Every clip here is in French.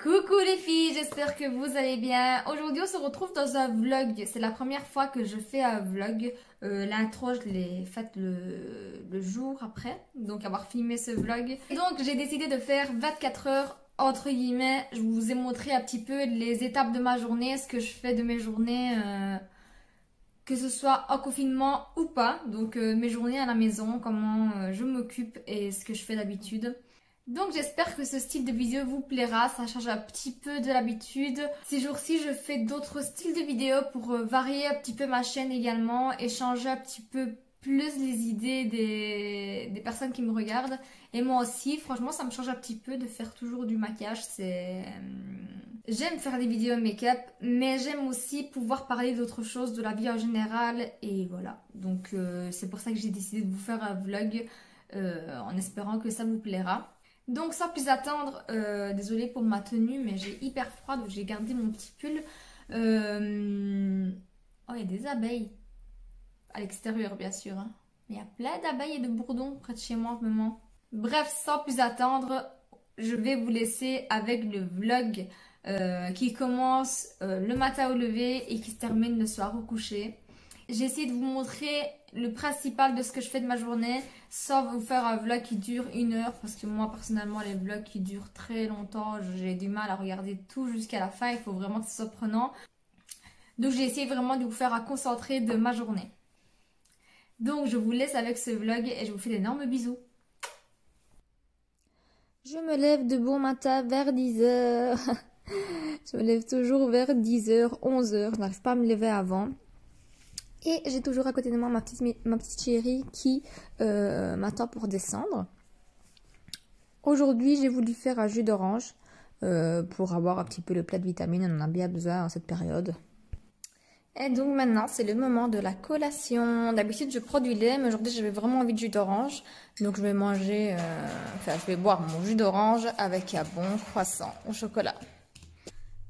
Coucou les filles, j'espère que vous allez bien. Aujourd'hui on se retrouve dans un vlog. C'est la première fois que je fais un vlog. L'intro je l'ai faite le jour après, donc avoir filmé ce vlog. Et donc j'ai décidé de faire 24 heures entre guillemets. Je vous ai montré un petit peu les étapes de ma journée, ce que je fais de mes journées, que ce soit en confinement ou pas. Donc mes journées à la maison, comment je m'occupe et ce que je fais d'habitude. Donc j'espère que ce style de vidéo vous plaira, ça change un petit peu de l'habitude. Ces jours-ci je fais d'autres styles de vidéos pour varier un petit peu ma chaîne également et changer un petit peu plus les idées des personnes qui me regardent. Et moi aussi, franchement ça me change un petit peu de faire toujours du maquillage. J'aime faire des vidéos make-up, mais j'aime aussi pouvoir parler d'autres choses, de la vie en général. Et voilà, donc c'est pour ça que j'ai décidé de vous faire un vlog en espérant que ça vous plaira. Donc sans plus attendre, désolée pour ma tenue mais j'ai hyper froid donc j'ai gardé mon petit pull. Oh il y a des abeilles à l'extérieur bien sûr hein. Mais il y a plein d'abeilles et de bourdons près de chez moi en ce moment. Bref, sans plus attendre, je vais vous laisser avec le vlog qui commence le matin au lever et qui se termine le soir au coucher. J'ai essayé de vous montrer le principal de ce que je fais de ma journée sans vous faire un vlog qui dure 1 heure parce que moi personnellement les vlogs qui durent très longtemps j'ai du mal à regarder tout jusqu'à la fin, il faut vraiment que ce soit prenant. Donc j'ai essayé vraiment de vous faire un concentré de ma journée. Donc je vous laisse avec ce vlog et je vous fais d'énormes bisous. Je me lève de bon matin vers 10h. Je me lève toujours vers 10h, 11h, je n'arrive pas à me lever avant. Et j'ai toujours à côté de moi ma petite chérie qui m'attend pour descendre. Aujourd'hui, j'ai voulu faire un jus d'orange pour avoir un petit peu le plat de vitamines. On en a bien besoin en cette période. Et donc maintenant, c'est le moment de la collation. D'habitude, je prends du lait, mais aujourd'hui, j'avais vraiment envie de jus d'orange. Donc, je vais manger, je vais boire mon jus d'orange avec un bon croissant au chocolat.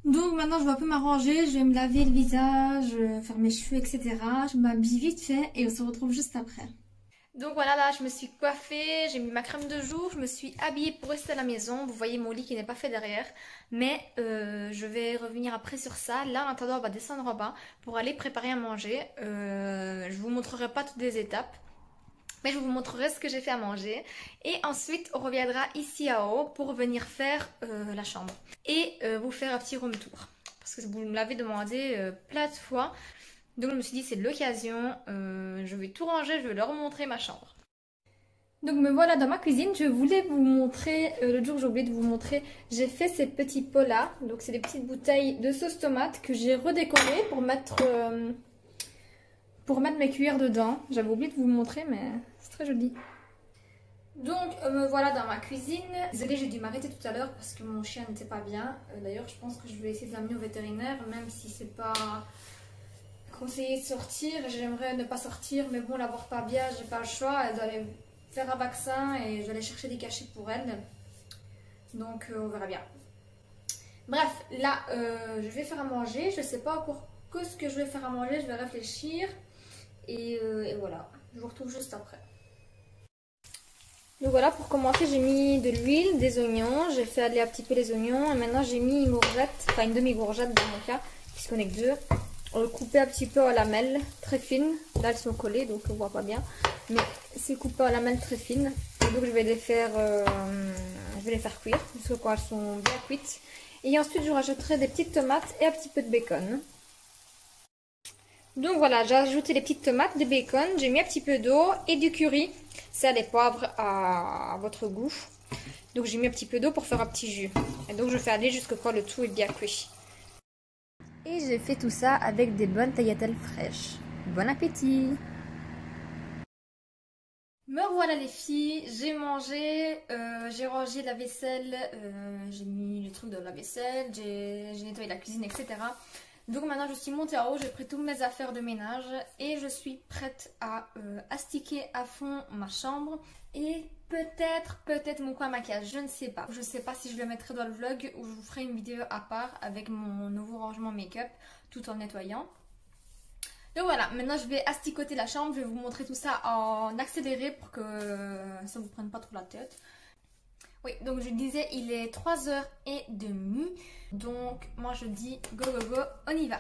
Donc maintenant je vais un peu m'arranger, je vais me laver le visage, faire mes cheveux, etc. Je m'habille vite fait et on se retrouve juste après. Donc voilà, là je me suis coiffée, j'ai mis ma crème de jour, je me suis habillée pour rester à la maison. Vous voyez mon lit qui n'est pas fait derrière, mais je vais revenir après sur ça. Là en attendant on va descendre en bas pour aller préparer à manger. Je vous montrerai pas toutes les étapes. Mais je vous montrerai ce que j'ai fait à manger. Et ensuite, on reviendra ici à haut pour venir faire la chambre. Et vous faire un petit room tour. Parce que vous me l'avez demandé plein de fois. Donc je me suis dit, c'est l'occasion. Je vais tout ranger, je vais leur montrer ma chambre. Donc me voilà dans ma cuisine. Je voulais vous montrer, l'autre jour j'ai oublié de vous montrer, j'ai fait ces petits pots là. Donc c'est des petites bouteilles de sauce tomate que j'ai redécorées pour mettre mes cuillères dedans. J'avais oublié de vous le montrer mais c'est très joli. Donc me voilà dans ma cuisine. Désolée, j'ai dû m'arrêter tout à l'heure parce que mon chien n'était pas bien. D'ailleurs je pense que je vais essayer de l'amener au vétérinaire même si c'est pas conseillé de sortir. J'aimerais ne pas sortir mais bon, l'avoir pas bien, j'ai pas le choix. Elle doit aller faire un vaccin et je vais aller chercher des cachets pour elle. Donc on verra bien. Bref, là je vais faire à manger. Je sais pas encore que ce que je vais faire à manger, je vais réfléchir. Et voilà, je vous retrouve juste après. Donc voilà, pour commencer, j'ai mis de l'huile, des oignons. J'ai fait aller un petit peu les oignons. Et maintenant, j'ai mis une courgette, enfin une demi-courgette dans mon cas, puisqu'on est que deux. On le coupait un petit peu en lamelles très fines. Là, elles sont collées, donc on voit pas bien. Mais c'est coupé en lamelles très fines. Et donc, je vais les faire cuire, jusqu'à quand elles sont bien cuites. Et ensuite, je rajouterai des petites tomates et un petit peu de bacon. Donc voilà, j'ai ajouté les petites tomates, des bacon, j'ai mis un petit peu d'eau et du curry, sel et poivre à votre goût. Donc j'ai mis un petit peu d'eau pour faire un petit jus. Et donc je fais aller jusqu'à quand le tout est bien cuit. Et j'ai fait tout ça avec des bonnes tagliatelles fraîches. Bon appétit! Me voilà les filles, j'ai mangé, j'ai rangé la vaisselle, j'ai mis les trucs dans la vaisselle, j'ai nettoyé la cuisine, etc. Donc maintenant je suis montée en haut, j'ai pris toutes mes affaires de ménage et je suis prête à astiquer à fond ma chambre et peut-être mon coin maquillage, je ne sais pas. Je ne sais pas si je le mettrai dans le vlog ou je vous ferai une vidéo à part avec mon nouveau rangement make-up tout en nettoyant. Donc voilà, maintenant je vais asticoter la chambre, je vais vous montrer tout ça en accéléré pour que ça ne vous prenne pas trop la tête. Oui, donc je disais, il est 3h30. Donc moi je dis go go go, on y va.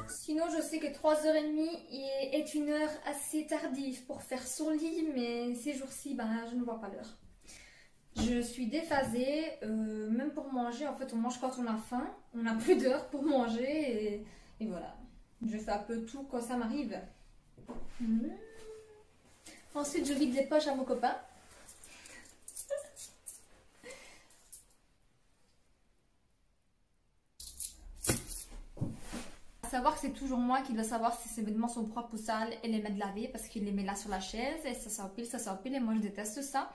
Sinon je sais que 3h30 est une heure assez tardive pour faire son lit, mais ces jours-ci, ben, je ne vois pas l'heure. Je suis déphasée, même pour manger, en fait on mange quand on a faim, on n'a plus d'heure pour manger et voilà. Je fais un peu tout quand ça m'arrive. Ensuite je vide les poches à mon copain. À savoir que c'est toujours moi qui dois savoir si ces vêtements sont propres ou sales et les mettre laver parce qu'il les met là sur la chaise et ça s'empile et moi je déteste ça.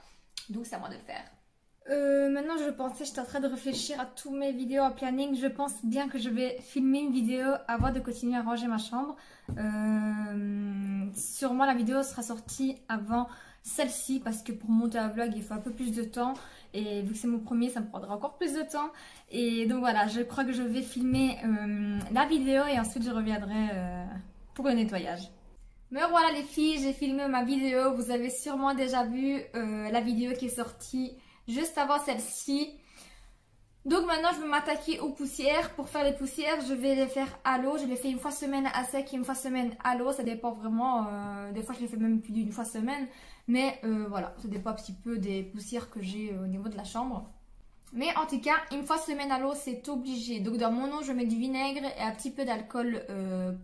Donc c'est à moi de le faire. Maintenant je pensais, j'étais en train de réfléchir à tous mes vidéos en planning. Je pense bien que je vais filmer une vidéo avant de continuer à ranger ma chambre. Sûrement la vidéo sera sortie avant celle-ci parce que pour monter un vlog il faut un peu plus de temps. Et vu que c'est mon premier, ça me prendra encore plus de temps. Et donc voilà, je crois que je vais filmer la vidéo et ensuite je reviendrai pour le nettoyage. Mais voilà les filles, j'ai filmé ma vidéo. Vous avez sûrement déjà vu la vidéo qui est sortie juste avant celle-ci. Donc maintenant je vais m'attaquer aux poussières. Pour faire les poussières, je vais les faire à l'eau. Je les fais une fois semaine à sec et une fois semaine à l'eau. Ça dépend vraiment. Des fois je les fais même plus d'une fois semaine. Mais voilà, ça dépend un petit peu des poussières que j'ai au niveau de la chambre. Mais en tout cas, une fois semaine à l'eau, c'est obligé. Donc dans mon eau, je mets du vinaigre et un petit peu d'alcool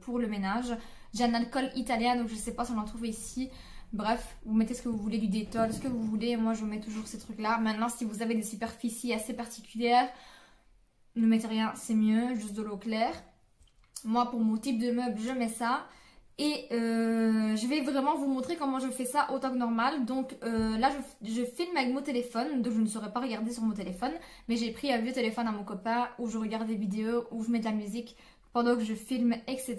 pour le ménage. J'ai un alcool italien, donc je ne sais pas si on en trouve ici. Bref, vous mettez ce que vous voulez, du Dettol, ce que vous voulez. Moi, je mets toujours ces trucs-là. Maintenant, si vous avez des superficies assez particulières, ne mettez rien, c'est mieux. Juste de l'eau claire. Moi, pour mon type de meuble, je mets ça. Et je vais vraiment vous montrer comment je fais ça autant que normal. Donc là, je filme avec mon téléphone. Donc je ne saurais pas regarder sur mon téléphone. Mais j'ai pris un vieux téléphone à mon copain où je regarde des vidéos, où je mets de la musique pendant que je filme, etc.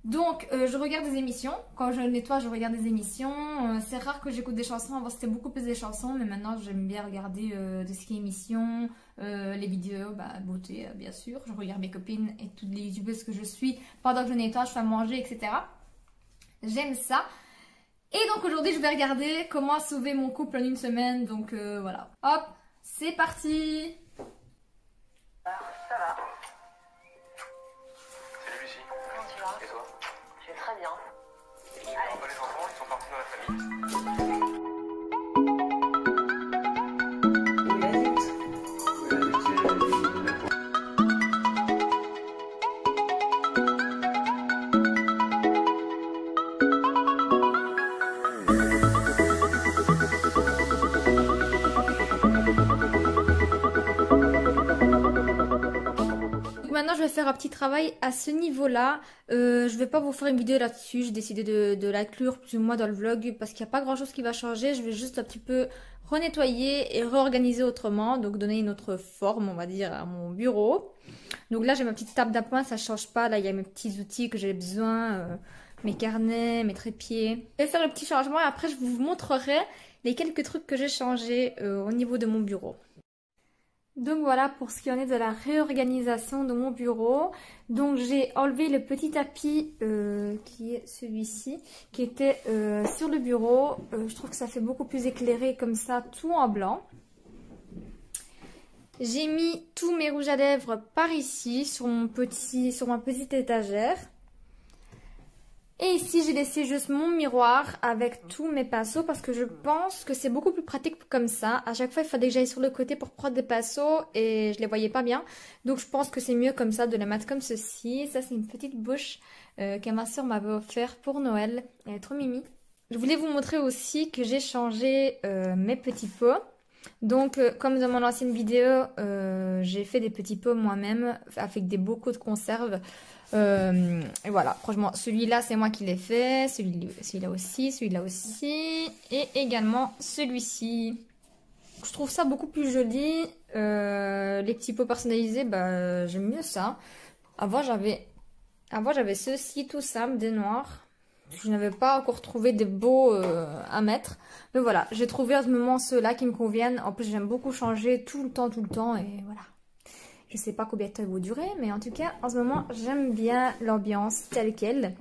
Donc je regarde des émissions. Quand je nettoie, je regarde des émissions. C'est rare que j'écoute des chansons. Avant, c'était beaucoup plus des chansons. Mais maintenant, j'aime bien regarder de ce qui est émissions. Les vidéos, bah, beauté bien sûr, je regarde mes copines et toutes les youtubeuses que je suis pendant que je nettoie, je fais à manger, etc. J'aime ça. Et donc aujourd'hui je vais regarder comment sauver mon couple en une semaine, donc voilà. Hop, c'est parti. Ça va. Salut Lucie. Comment tu vas? Et toi? Je vais très bien. Tu verras pas les enfants, ils sont partis dans la famille. Maintenant je vais faire un petit travail à ce niveau-là. Je vais pas vous faire une vidéo là-dessus. J'ai décidé de l'inclure plus ou moins dans le vlog parce qu'il n'y a pas grand-chose qui va changer. Je vais juste un petit peu renettoyer et réorganiser autrement. Donc donner une autre forme, on va dire, à mon bureau. Donc là j'ai ma petite table d'appoint, ça change pas. Là il y a mes petits outils que j'ai besoin, mes carnets, mes trépieds. Je vais faire le petit changement et après je vous montrerai les quelques trucs que j'ai changés au niveau de mon bureau. Donc voilà pour ce qui en est de la réorganisation de mon bureau. Donc j'ai enlevé le petit tapis qui est celui-ci, qui était sur le bureau. Je trouve que ça fait beaucoup plus éclairé comme ça, tout en blanc. J'ai mis tous mes rouges à lèvres par ici, sur ma petite étagère. Et ici, j'ai laissé juste mon miroir avec tous mes pinceaux parce que je pense que c'est beaucoup plus pratique comme ça. À chaque fois, il fallait que j'aille sur le côté pour prendre des pinceaux et je les voyais pas bien. Donc, je pense que c'est mieux comme ça de les mettre comme ceci. Ça, c'est une petite bouche que ma soeur m'avait offert pour Noël. Elle est trop mimi. Je voulais vous montrer aussi que j'ai changé mes petits pots. Donc, comme dans mon ancienne vidéo, j'ai fait des petits pots moi-même avec des bocaux de conserve. Et voilà, franchement, celui-là, c'est moi qui l'ai fait. Celui-là aussi, et également celui-ci. Je trouve ça beaucoup plus joli. Les petits pots personnalisés, bah, j'aime mieux ça. Avant, j'avais ceci, tout simple, des noirs. Je n'avais pas encore trouvé des beaux à mettre. Mais voilà, j'ai trouvé à ce moment ceux-là qui me conviennent. En plus, j'aime beaucoup changer tout le temps. Et voilà. Je sais pas combien de temps ils vont durer. Mais en tout cas, en ce moment, j'aime bien l'ambiance telle qu'elle.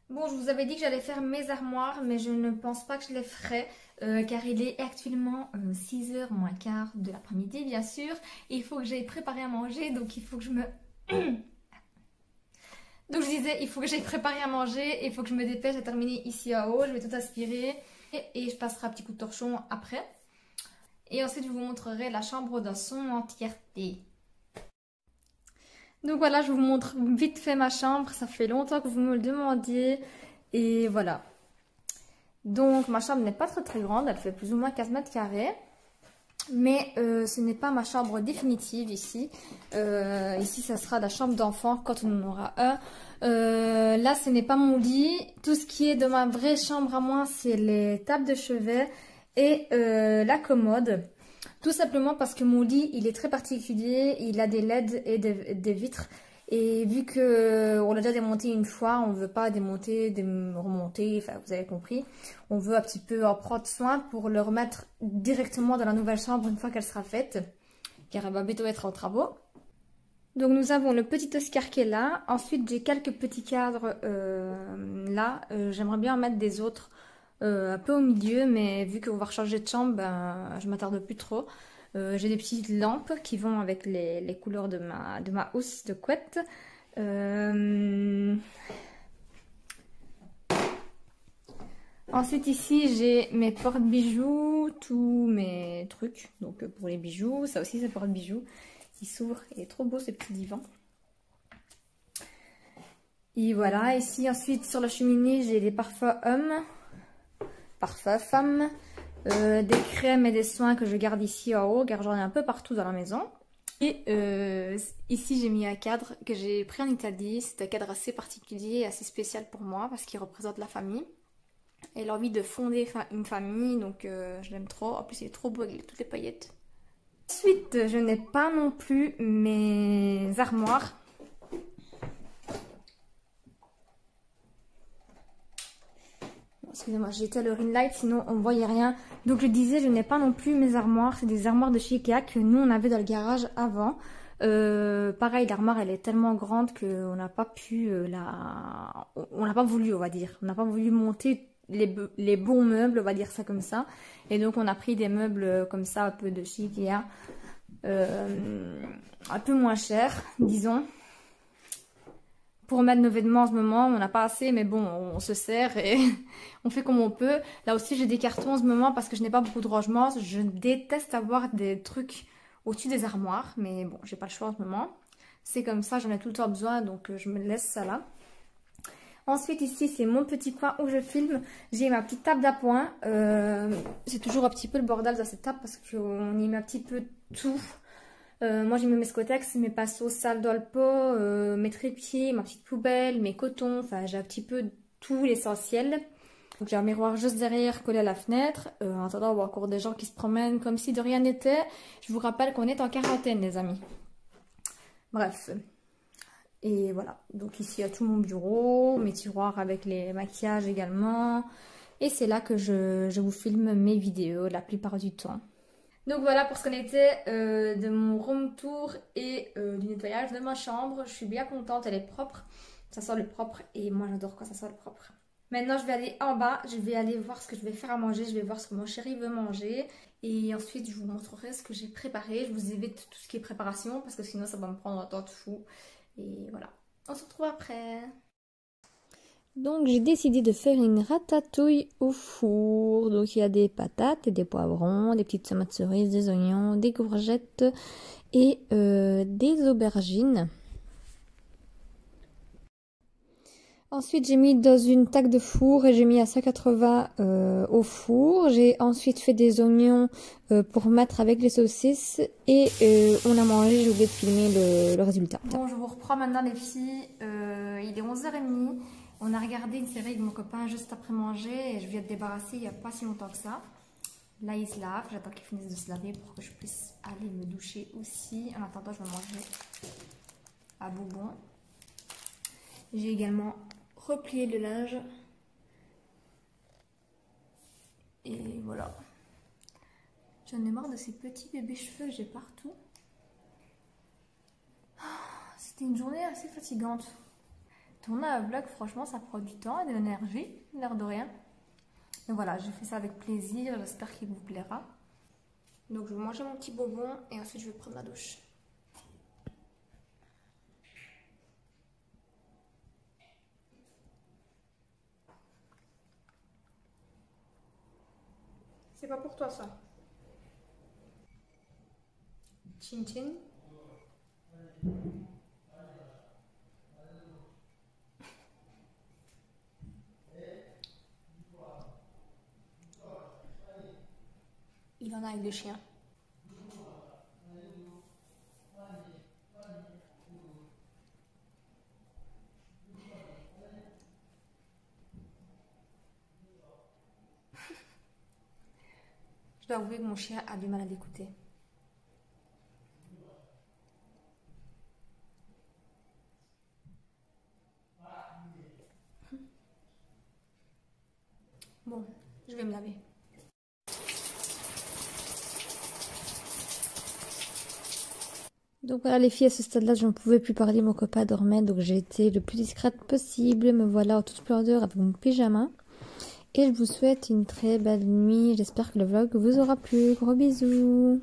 Bon, je vous avais dit que j'allais faire mes armoires, mais je ne pense pas que je les ferai, car il est actuellement 6h moins quart de l'après-midi, bien sûr. Et il faut que j'aille préparer à manger, donc il faut que je me... Donc je disais, il faut que j'aille préparer à manger, et il faut que je me dépêche à terminer ici à haut. Je vais tout aspirer, et je passerai un petit coup de torchon après. Et ensuite, je vous montrerai la chambre dans son entièreté. Donc voilà, je vous montre vite fait ma chambre. Ça fait longtemps que vous me le demandiez. Et voilà. Donc ma chambre n'est pas très grande. Elle fait plus ou moins 15 mètres carrés. Mais ce n'est pas ma chambre définitive ici. Ici, ça sera la chambre d'enfant quand on en aura un. Là, ce n'est pas mon lit. Tout ce qui est de ma vraie chambre à moi, c'est les tables de chevet et la commode. Tout simplement parce que mon lit, il est très particulier, il a des LED et des vitres. Et vu qu'on l'a déjà démonté une fois, on ne veut pas démonter, remonter, enfin vous avez compris. On veut un petit peu en prendre soin pour le remettre directement dans la nouvelle chambre une fois qu'elle sera faite. Car elle va bientôt être en travaux. Donc nous avons le petit Oscar qui est là. Ensuite j'ai quelques petits cadres là. J'aimerais bien en mettre des autres. Un peu au milieu, mais vu qu'on va rechanger de chambre, ben, je m'attarde plus trop. J'ai des petites lampes qui vont avec les couleurs de ma housse de couette. Ensuite ici j'ai mes porte-bijoux, tous mes trucs. Donc pour les bijoux, ça aussi c'est porte-bijoux qui s'ouvre. Il est trop beau ce petit divan. Et voilà, ici ensuite sur la cheminée j'ai des parfums hommes. Parfum femme, des crèmes et des soins que je garde ici en haut car j'en ai un peu partout dans la maison. Et ici j'ai mis un cadre que j'ai pris en Italie. C'est un cadre assez particulier, assez spécial pour moi parce qu'il représente la famille et l'envie de fonder une famille, donc je l'aime trop. En plus il est trop beau avec toutes les paillettes. Ensuite je n'ai pas non plus mes armoires. Excusez-moi, j'ai éteint le ring light, sinon on ne voyait rien. Donc je disais, je n'ai pas non plus mes armoires. C'est des armoires de chez Ikea que nous on avait dans le garage avant. Pareil, l'armoire elle est tellement grande qu'on n'a pas pu on n'a pas voulu, on va dire. On n'a pas voulu monter les bons meubles, on va dire ça comme ça. Et donc on a pris des meubles comme ça, un peu de chez Ikea. Un peu moins cher, disons. Pour mettre nos vêtements en ce moment, on n'a pas assez, mais bon, on se sert et on fait comme on peut. Là aussi, j'ai des cartons en ce moment parce que je n'ai pas beaucoup de rangement. Je déteste avoir des trucs au-dessus des armoires, mais bon, j'ai pas le choix en ce moment. C'est comme ça, j'en ai tout le temps besoin, donc je me laisse ça là. Ensuite, ici, c'est mon petit coin où je filme. J'ai ma petite table d'appoint. C'est toujours un petit peu le bordel dans cette table parce qu'on y met un petit peu tout. Moi j'ai mis mes Scotex, mes pinceaux sales dans le pot, mes trépieds, ma petite poubelle, mes cotons, enfin j'ai un petit peu tout l'essentiel. Donc j'ai un miroir juste derrière collé à la fenêtre. En attendant on voit encore des gens qui se promènent comme si de rien n'était. Je vous rappelle qu'on est en quarantaine les amis. Bref. Et voilà, donc ici il y a tout mon bureau, mes tiroirs avec les maquillages également. Et c'est là que je vous filme mes vidéos la plupart du temps. Donc voilà pour ce qu'on était de mon room tour et du nettoyage de ma chambre. Je suis bien contente, elle est propre. Ça sent le propre et moi j'adore quand ça sent le propre. Maintenant je vais aller en bas, je vais aller voir ce que je vais faire à manger. Je vais voir ce que mon chéri veut manger. Et ensuite je vous montrerai ce que j'ai préparé. Je vous évite tout ce qui est préparation parce que sinon ça va me prendre un temps de fou. Et voilà, on se retrouve après. Donc j'ai décidé de faire une ratatouille au four. Donc il y a des patates et des poivrons, des petites tomates cerises, des oignons, des courgettes et des aubergines. Ensuite j'ai mis dans une taque de four et j'ai mis à 180 au four. J'ai ensuite fait des oignons pour mettre avec les saucisses et on a mangé, j'ai oublié de filmer le résultat. Bon, je vous reprends maintenant les filles, il est 11h30. On a regardé une série avec mon copain juste après manger et je viens de débarrasser il n'y a pas si longtemps que ça. Là il se lave, j'attends qu'il finisse de se laver pour que je puisse aller me doucher aussi. En attendant je vais manger à Boubon. J'ai également replié le linge. Et voilà. J'en ai marre de ces petits bébés cheveux que j'ai partout. C'était une journée assez fatigante. Tourner un vlog, franchement, ça prend du temps et de l'énergie, l'air de rien. Mais voilà, je fais ça avec plaisir, j'espère qu'il vous plaira. Donc je vais manger mon petit bonbon et ensuite je vais prendre ma douche. C'est pas pour toi ça. Chin chin. Il en a avec le chien. Je dois avouer que mon chien a du mal à l'écouter. Bon, je vais me laver. Donc voilà les filles, à ce stade-là, je ne pouvais plus parler, mon copain dormait, donc j'ai été le plus discrète possible. Me voilà en toute splendeur avec mon pyjama. Et je vous souhaite une très belle nuit. J'espère que le vlog vous aura plu. Gros bisous.